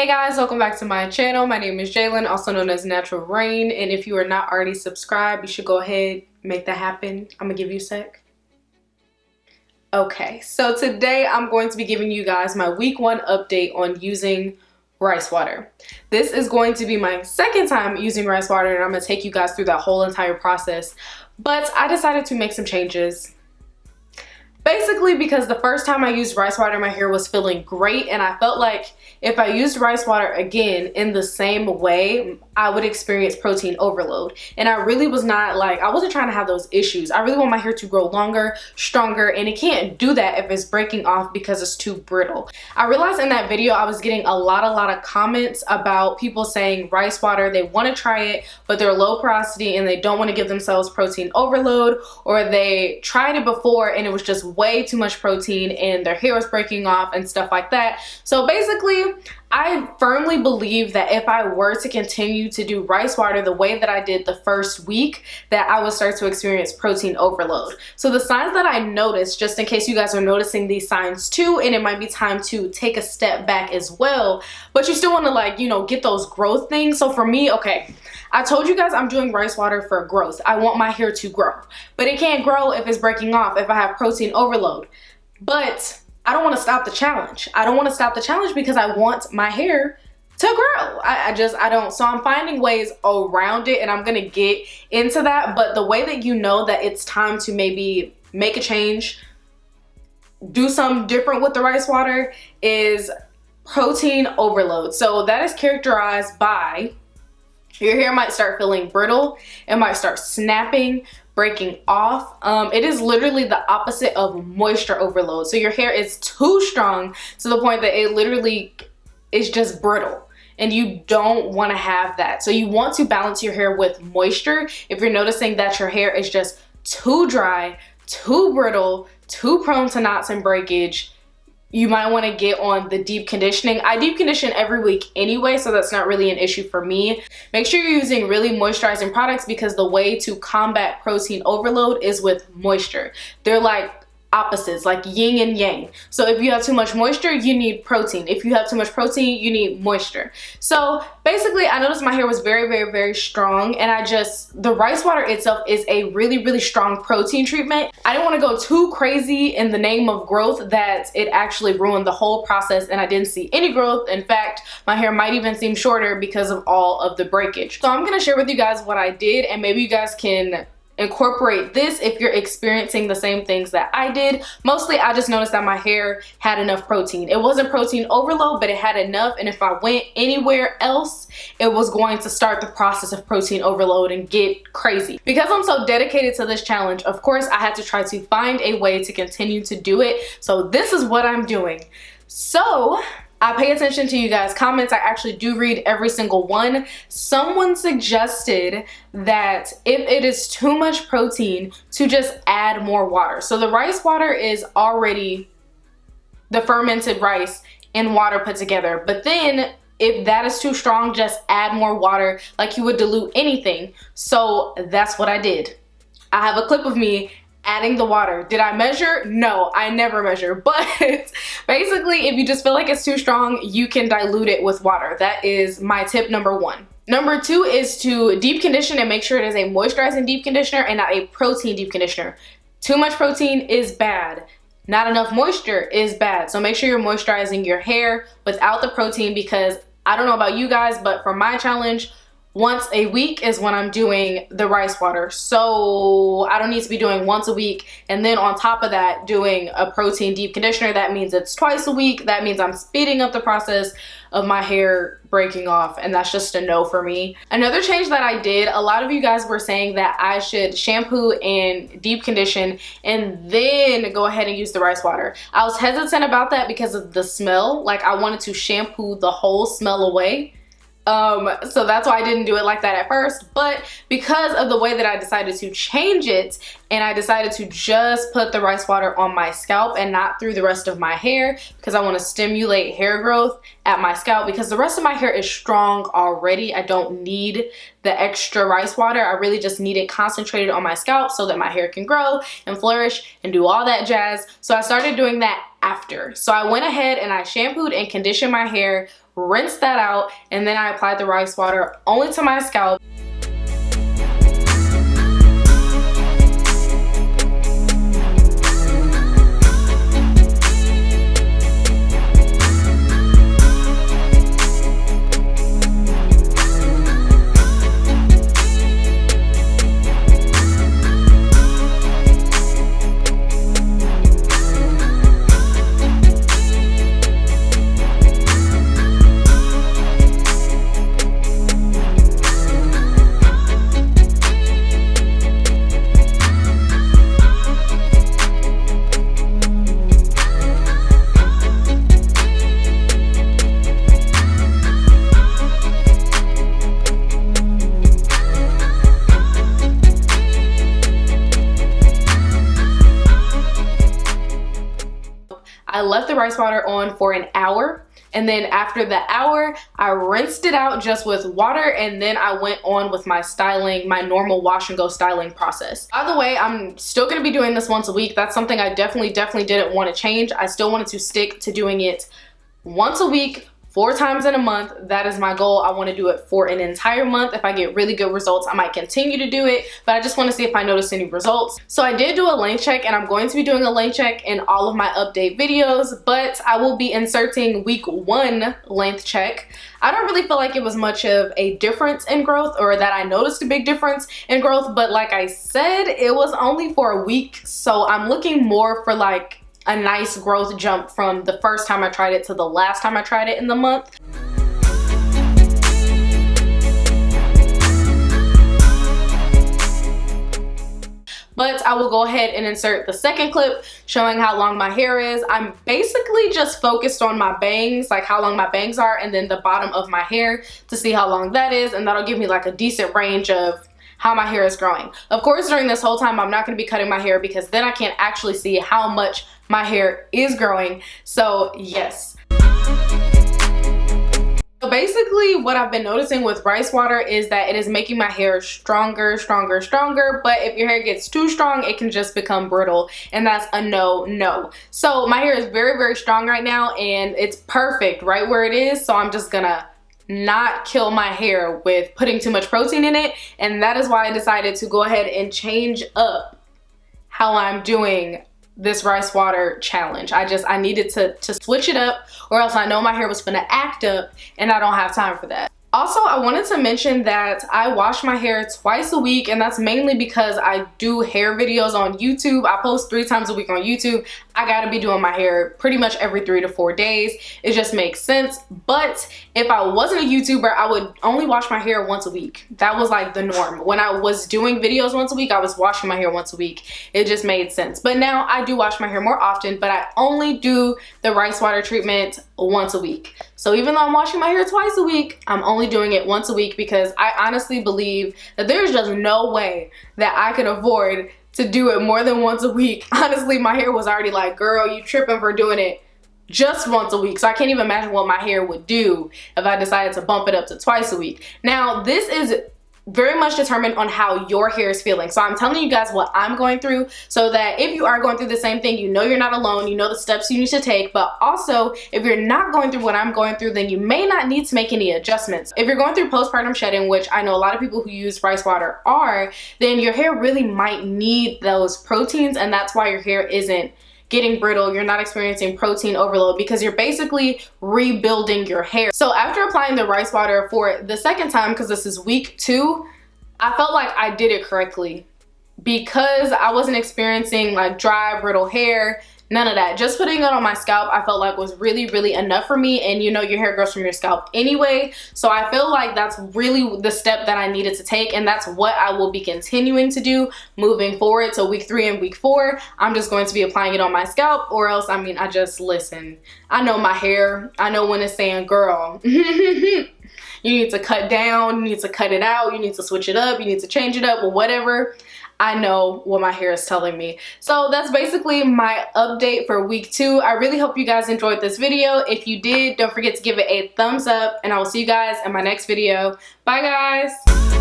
Hey guys, welcome back to my channel. My name is Jalen, also known as Natural Rain, and if you are not already subscribed, you should go ahead, make that happen. I'm gonna give you a sec. Okay, so today I'm going to be giving you guys my week 1 update on using rice water. This is going to be my second time using rice water, and I'm gonna take you guys through that whole entire process, but I decided to make some changes. Basically because the first time I used rice water, my hair was feeling great, and I felt like if I used rice water again in the same way, I would experience protein overload. And I really was not like, I wasn't trying to have those issues. I really want my hair to grow longer, stronger, and it can't do that if it's breaking off because it's too brittle. I realized in that video I was getting a lot of comments about people saying rice water, they want to try it, but they're low porosity and they don't want to give themselves protein overload, or they tried it before and it was just way too much protein and their hair was breaking off and stuff like that. So basically, I firmly believe that if I were to continue to do rice water the way that I did the first week, that I would start to experience protein overload. So the signs that I noticed, just in case you guys are noticing these signs too, and it might be time to take a step back as well, but you still want to, like, you know, get those growth things. So for me, okay, I told you guys I'm doing rice water for growth. I want my hair to grow, but it can't grow if it's breaking off, if I have protein overload. But I don't want to stop the challenge. I don't want to stop the challenge because I want my hair to grow. I don't. So I'm finding ways around it, and I'm going to get into that. But the way that you know that it's time to maybe make a change, do something different with the rice water, is protein overload. So that is characterized by your hair might start feeling brittle, it might start snapping, breaking off. It is literally the opposite of moisture overload. So your hair is too strong to the point that it literally is just brittle, and you don't want to have that. So you want to balance your hair with moisture. If you're noticing that your hair is just too dry, too brittle, too prone to knots and breakage, you might want to get on the deep conditioning. I deep condition every week anyway, so that's not really an issue for me. Make sure you're using really moisturizing products, because the way to combat protein overload is with moisture. They're like opposites, like yin and yang. So if you have too much moisture, you need protein. If you have too much protein, you need moisture. So basically, I noticed my hair was very strong, and the rice water itself is a really strong protein treatment. I didn't want to go too crazy in the name of growth that it actually ruined the whole process, and I didn't see any growth. In fact, my hair might even seem shorter because of all of the breakage. So I'm going to share with you guys what I did, and maybe you guys can incorporate this if you're experiencing the same things that I did. Mostly I just noticed that my hair had enough protein. It wasn't protein overload, but it had enough, and if I went anywhere else, it was going to start the process of protein overload and get crazy. Because I'm so dedicated to this challenge, of course I had to try to find a way to continue to do it. So this is what I'm doing. So I pay attention to you guys' comments. I actually do read every single one. Someone suggested that if it is too much protein, to just add more water. So the rice water is already the fermented rice and water put together. But then if that is too strong, just add more water like you would dilute anything. So that's what I did. I have a clip of me adding the water. Did I measure? No, I never measure. But basically, if you just feel like it's too strong, you can dilute it with water. That is my tip number 1. Number 2 is to deep condition and make sure it is a moisturizing deep conditioner and not a protein deep conditioner. Too much protein is bad. Not enough moisture is bad. So make sure you're moisturizing your hair without the protein, because I don't know about you guys, but for my challenge, once a week is when I'm doing the rice water. So I don't need to be doing once a week and then on top of that doing a protein deep conditioner. That means it's twice a week. That means I'm speeding up the process of my hair breaking off, and that's just a no for me. Another change that I did, a lot of you guys were saying that I should shampoo and deep condition and then go ahead and use the rice water. I was hesitant about that because of the smell. Like, I wanted to shampoo the whole smell away. So that's why I didn't do it like that at first. But because of the way that I decided to change it, and I decided to just put the rice water on my scalp and not through the rest of my hair, because I want to stimulate hair growth at my scalp, because the rest of my hair is strong already. I don't need the extra rice water. I really just need it concentrated on my scalp so that my hair can grow and flourish and do all that jazz. So I started doing that after. So I went ahead and I shampooed and conditioned my hair rinsed that out, and then I applied the rice water only to my scalp. I left the rice water on for an hour, and then after the hour I rinsed it out just with water, and then I went on with my styling, my normal wash and go styling process. By the way, I'm still going to be doing this once a week. That's something I definitely didn't want to change. I still wanted to stick to doing it once a week, 4 times in a month. That is my goal. I want to do it for an entire month. If I get really good results, I might continue to do it, but I just want to see if I notice any results. So I did do a length check, and I'm going to be doing a length check in all of my update videos, but I will be inserting week 1 length check. I don't really feel like it was much of a difference in growth, or that I noticed a big difference in growth, but like I said, it was only for a week, so I'm looking more for like a nice growth jump from the first time I tried it to the last time I tried it in the month. But I will go ahead and insert the second clip showing how long my hair is. I'm basically just focused on my bangs, like how long my bangs are, and then the bottom of my hair to see how long that is, and that'll give me like a decent range of how my hair is growing. Of course, during this whole time, I'm not going to be cutting my hair because then I can't actually see how much my hair is growing. So yes. So basically what I've been noticing with rice water is that it is making my hair stronger, but if your hair gets too strong, it can just become brittle, and that's a no. So my hair is very strong right now, and it's perfect right where it is, so I'm just gonna not kill my hair with putting too much protein in it, and that is why I decided to go ahead and change up how I'm doing this rice water challenge. I needed to switch it up, or else I know my hair was gonna act up, and I don't have time for that. Also, I wanted to mention that I wash my hair twice a week, and that's mainly because I do hair videos on YouTube. I post 3 times a week on YouTube. I gotta be doing my hair pretty much every 3 to 4 days. It just makes sense. But if I wasn't a YouTuber, I would only wash my hair once a week. That was like the norm. When I was doing videos once a week, I was washing my hair once a week. It just made sense. But now I do wash my hair more often, but I only do the rice water treatment once a week. So even though I'm washing my hair twice a week, I'm only doing it once a week because I honestly believe that there's just no way that I could afford to do it more than once a week. Honestly, my hair was already like, girl, you tripping for doing it just once a week. So I can't even imagine what my hair would do if I decided to bump it up to twice a week. Now, this is very much determined on how your hair is feeling. So I'm telling you guys what I'm going through, so that if you are going through the same thing, you know you're not alone, you know the steps you need to take. But also, if you're not going through what I'm going through, then you may not need to make any adjustments. If you're going through postpartum shedding, which I know a lot of people who use rice water are, then your hair really might need those proteins, and that's why your hair isn't getting brittle, you're not experiencing protein overload, because you're basically rebuilding your hair. So after applying the rice water for the second time, because this is week 2, I felt like I did it correctly because I wasn't experiencing like dry, brittle hair, none of that. Just putting it on my scalp, I felt like was really enough for me. And you know, your hair grows from your scalp anyway. So I feel like that's really the step that I needed to take. And that's what I will be continuing to do moving forward. So week 3 and week 4, I'm just going to be applying it on my scalp, or else, I mean, I just listen. I know my hair. I know when it's saying, girl, you need to cut down, you need to cut it out, you need to switch it up, you need to change it up, or whatever. I know what my hair is telling me. So that's basically my update for week 2. I really hope you guys enjoyed this video. If you did, don't forget to give it a thumbs up, and I will see you guys in my next video. Bye guys.